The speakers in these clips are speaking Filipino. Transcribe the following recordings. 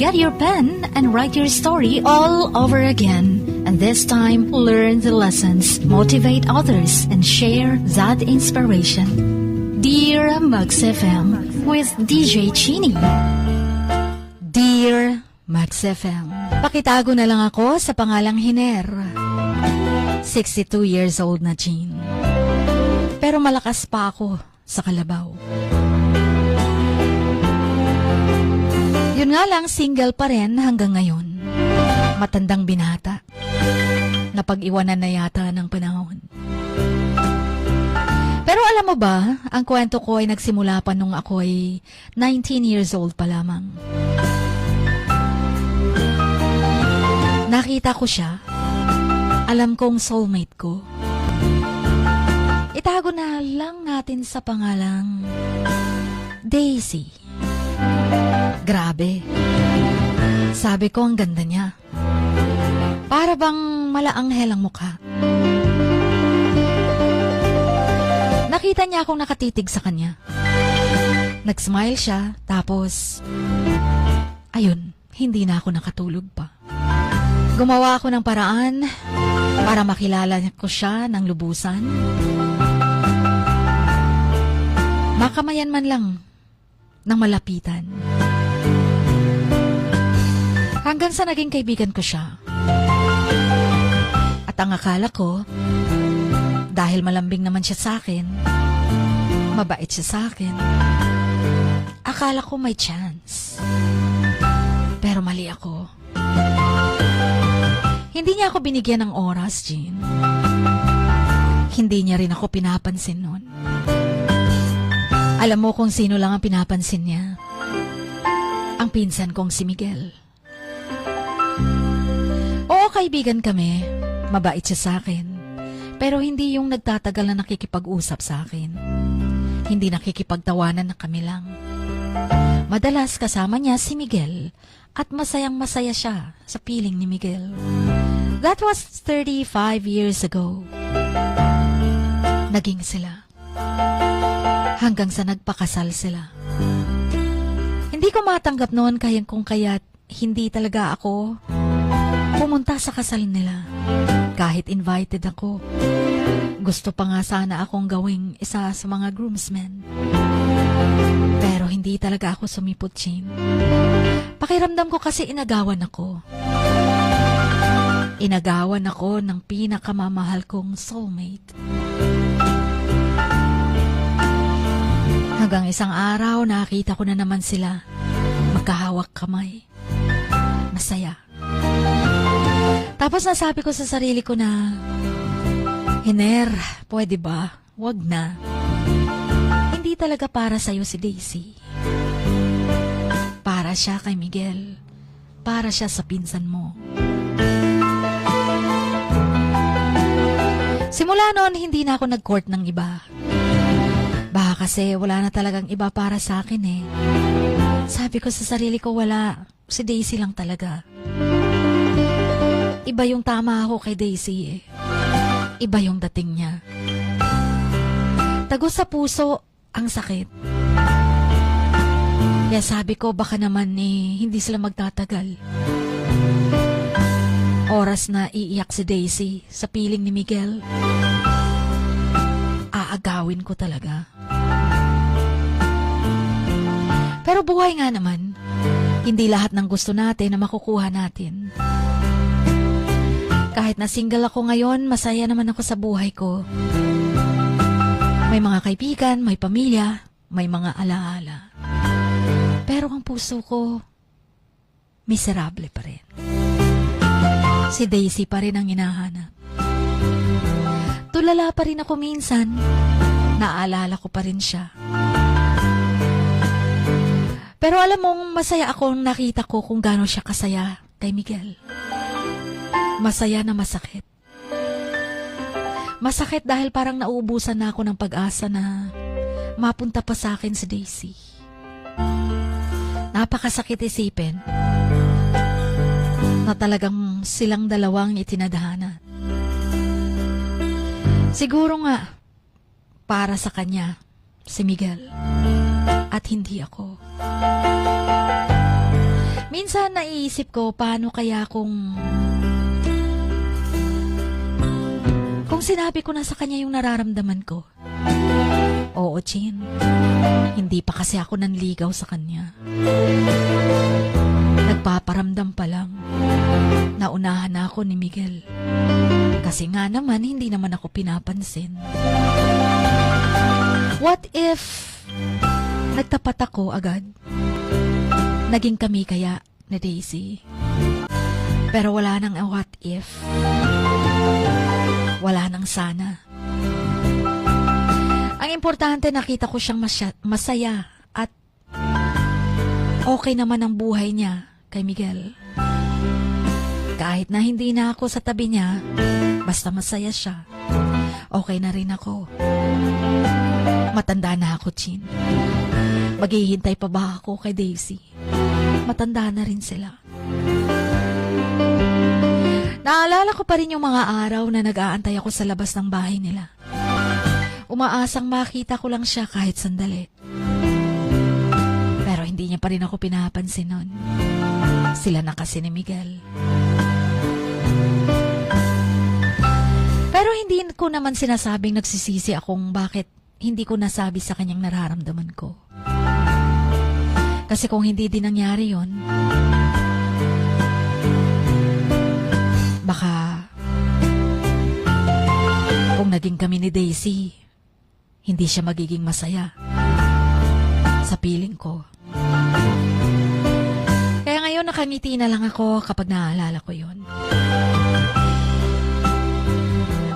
Get your pen and write your story all over again. And this time, learn the lessons, motivate others, and share that inspiration. Dear Max FM with DJ Chini. Dear Max FM, pakitago na lang ako sa pangalang Hiner. 62 years old na, Jean. Pero malakas pa ako sa kalabaw. Yun nga lang, single pa rin hanggang ngayon. Matandang binata. Napag-iwanan na yata ng panahon. Pero alam mo ba, ang kwento ko ay nagsimula pa nung ako ay 19 years old pa lamang. Nakita ko siya. Alam kong soulmate ko. Itago na lang natin sa pangalang Daisy. Grabe. Sabi ko, ang ganda niya. Para bang malaanghel ang mukha. Nakita niya akong nakatitig sa kanya. Nag-smile siya, tapos ayun, hindi na ako nakatulog pa. Gumawa ako ng paraan para makilala ko siya ng lubusan. Makamayan man lang ng malapitan. Hanggang sa naging kaibigan ko siya. At ang akala ko, dahil malambing naman siya sa akin, mabait siya sa akin, akala ko may chance. Pero mali ako. Hindi niya ako binigyan ng oras, Jean. Hindi niya rin ako pinapansin noon. Alam mo kung sino lang ang pinapansin niya? Ang pinsan kong si Miguel. Oo, kaibigan kami. Mabait siya sa akin. Pero hindi yung nagtatagal na nakikipag-usap sa akin. Hindi nakikipagtawanan na kami lang. Madalas kasama niya si Miguel at masayang-masaya siya sa piling ni Miguel. That was 35 years ago. Naging sila. Hanggang sa nagpakasal sila. Hindi ko matanggap noon kung kaya't hindi talaga ako pumunta sa kasal nila. Kahit invited ako. Gusto pa nga sana akong gawing isa sa mga groomsmen. Pero hindi talaga ako sumipot, Chin. Pakiramdam ko kasi inagawan ako. Inagawan ako ng pinakamamahal kong soulmate. Hanggang isang araw, nakita ko na naman sila. Magkahawak kamay. Masaya. Tapos nasabi ko sa sarili ko na, Hiner, pwede ba? Wag na. Hindi talaga para sa'yo si Daisy. Para siya kay Miguel. Para siya sa pinsan mo. Simula noon, hindi na ako nag-court ng iba. Baka kasi wala na talagang iba para sa akin eh. Sabi ko sa sarili ko, wala. Si Daisy lang talaga. Iba yung tama ako kay Daisy eh. Iba yung dating niya. Tagos sa puso ang sakit. Kaya sabi ko baka naman hindi sila magtatagal. Oras na iiyak si Daisy sa piling ni Miguel. Aagawin ko talaga. Pero buhay nga naman. Hindi lahat ng gusto natin na makukuha natin. Kahit na single ako ngayon, masaya naman ako sa buhay ko. May mga kaibigan, may pamilya, may mga alaala. Pero ang puso ko, miserable pa rin. Si Daisy pa rin ang hinahanap. Tulala pa rin ako minsan. Naalala ko pa rin siya. Pero alam mong masaya akong nakita ko kung gaano siya kasaya kay Miguel. Masaya na masakit. Masakit dahil parang nauubusan na ako ng pag-asa na mapunta pa sa akin si Daisy. Napakasakit isipin na talagang silang dalawang itinadhana. Siguro nga, para sa kanya, si Miguel, at hindi ako. Minsan naiisip ko, paano kaya kung sinabi ko na sa kanya yung nararamdaman ko. Oo, Chin. Hindi pa kasi ako nanligaw sa kanya. Nagpaparamdam pa lang. Naunahan na ako ni Miguel. Kasi nga naman, hindi naman ako pinapansin. What if nagtapat ako agad? Naging kami kaya ni Daisy. Pero wala nang what if. Wala nang sana. Ang importante, nakita ko siyang masaya at okay naman ang buhay niya kay Miguel. Kahit na hindi na ako sa tabi niya, basta masaya siya, okay na rin ako. Matanda na ako, Chin. Maghihintay pa ba ako kay Daisy? Matanda na rin sila. Naalala ko pa rin yung mga araw na nag-aantay ako sa labas ng bahay nila. Umaasang makita ko lang siya kahit sandali. Pero hindi niya pa rin ako pinapansin nun. Sila na kasi ni Miguel. Pero hindi ko naman sinasabing nagsisisi akong bakit hindi ko nasabi sa kanyang nararamdaman ko. Kasi kung hindi din nangyari yon, baka kung naging kami ni Daisy, hindi siya magiging masaya. Sa piling ko. Kaya ngayon nakangiti na lang ako kapag naaalala ko yun.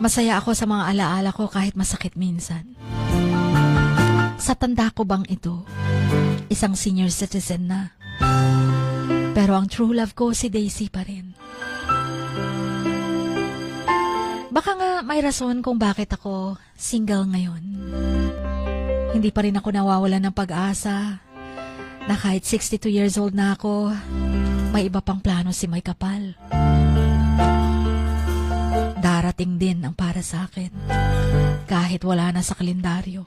Masaya ako sa mga alaala ko kahit masakit minsan. Sa tanda ko bang ito, isang senior citizen na. Pero ang true love ko si Daisy pa rin. Baka nga may rason kung bakit ako single ngayon. Hindi pa rin ako nawawalan ng pag-asa na kahit 62 years old na ako, may iba pang plano si may kapal. Darating din ang para sa akin, kahit wala na sa kalendaryo.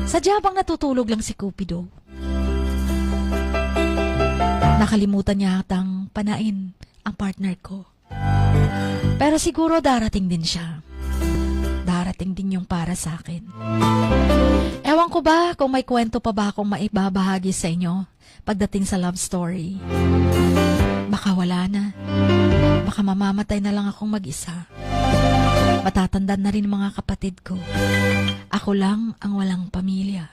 Sadya bang natutulog lang si Cupido? Nakalimutan niya atang panain ang partner ko. Pero siguro darating din siya. Darating din yung para sa akin. Ewan ko ba kung may kwento pa ba akong maibabahagi sa inyo pagdating sa love story. Baka wala na. Baka mamamatay na lang akong mag-isa. Matatanda na rin mga kapatid ko. Ako lang ang walang pamilya.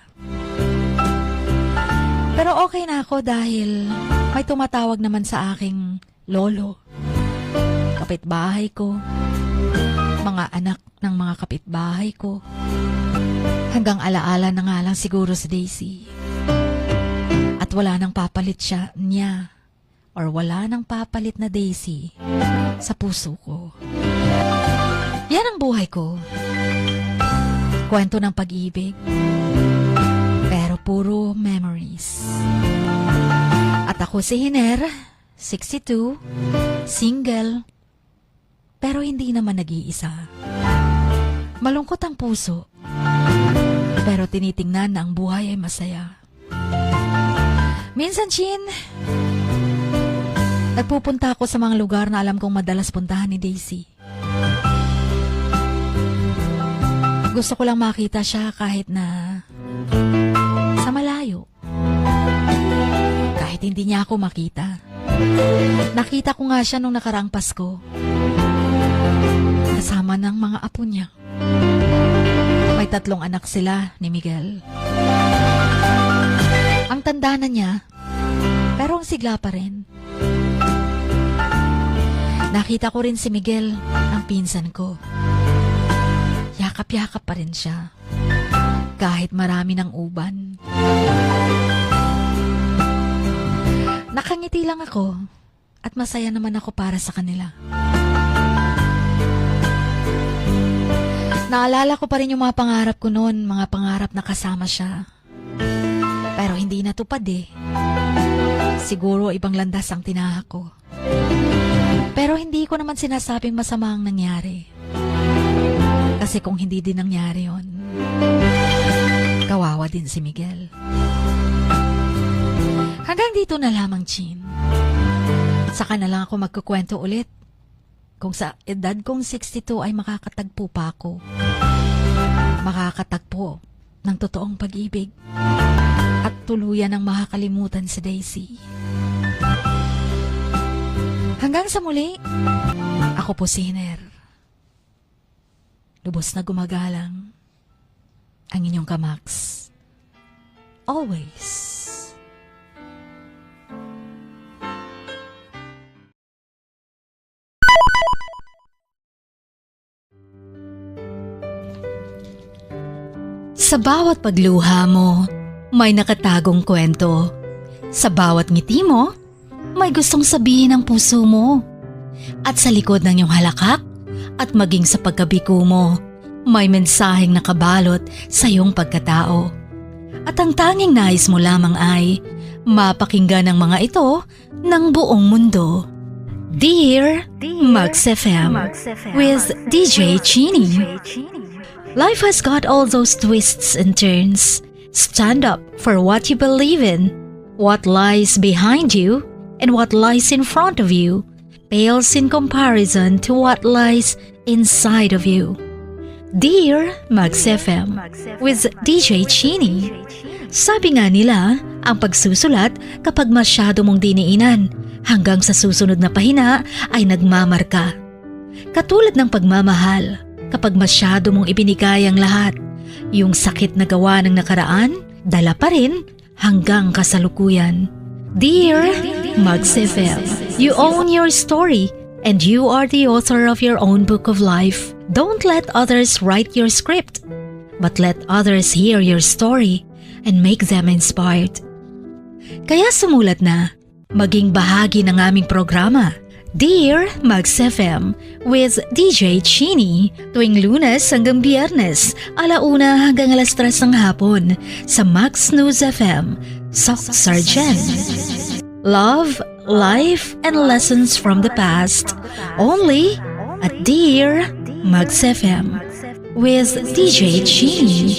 Pero okay na ako dahil may tumatawag naman sa aking lolo, kapitbahay ko, mga anak ng mga kapitbahay ko. Hanggang alaala na nga lang siguro si Daisy. At wala nang papalit niya or wala nang papalit na Daisy sa puso ko. Yan ang buhay ko. Kwento ng pag-ibig, pero puro memories. At ako si Hiner, 62, single, pero hindi naman nag-iisa. Malungkot ang puso, pero tinitingnan na ang buhay ay masaya. Minsan, Chin, nagpupunta ako sa mga lugar na alam kong madalas puntahan ni Daisy. Gusto ko lang makita siya kahit na sa malayo. Kahit hindi niya ako makita. Nakita ko nga siya nung nakaraang Pasko. Kasama ng mga apo niya. May 3 anak sila ni Miguel. Ang tanda na niya, pero ang sigla pa rin. Nakita ko rin si Miguel, ang pinsan ko. Yakap-yakap pa rin siya. Kahit marami ng uban. Nakangiti lang ako at masaya naman ako para sa kanila. Naalala ko pa rin yung mga pangarap ko noon, mga pangarap na kasama siya. Pero hindi natupad eh. Siguro ibang landas ang tinahak ko. Pero hindi ko naman sinasabing masama ang nangyari. Kasi kung hindi din nangyari yon, kawawa din si Miguel. Hanggang dito na lamang, Chin. Saka na lang ako magkukwento ulit. Kung sa edad kong 62 ay makakatagpo pa ako. Makakatagpo ng totoong pag-ibig at tuluyan ng makakalimutan si Daisy. Hanggang sa muli, ako po si Hiner. Lubos na gumagalang ang inyong Kamax. Always. Sa bawat pagluha mo, may nakatagong kwento. Sa bawat ngiti mo, may gustong sabihin ang puso mo. At sa likod ng iyong halakak at maging sa pagkabiko mo, may mensaheng nakabalot sa iyong pagkatao. At ang tanging nais mo lamang ay mapakinggan ang mga ito ng buong mundo. Dear Max FM with DJ Chini. Life has got all those twists and turns. Stand up for what you believe in. What lies behind you and what lies in front of you pales in comparison to what lies inside of you. Dear Max FM with DJ Chini. Sabi nga nila, ang pagsusulat kapag masyado mong diniinan hanggang sa susunod na pahina ay nagmamarka. Katulad ng pagmamahal, kapag masyado mong ibinigay ang lahat, yung sakit na gawa ng nakaraan, dala pa rin hanggang kasalukuyan. Dear Max FM, you own your story and you are the author of your own book of life. Don't let others write your script, but let others hear your story and make them inspired. Kaya sumulat na, maging bahagi ng aming programa. Dear Max FM with DJ Chini tuwing Lunes hanggang Biyernes, 1:00 hanggang 3:00 ng hapon sa Max News FM, Sock Sargent. Love, life, and lessons from the past. Only at Dear Max FM with DJ Chini.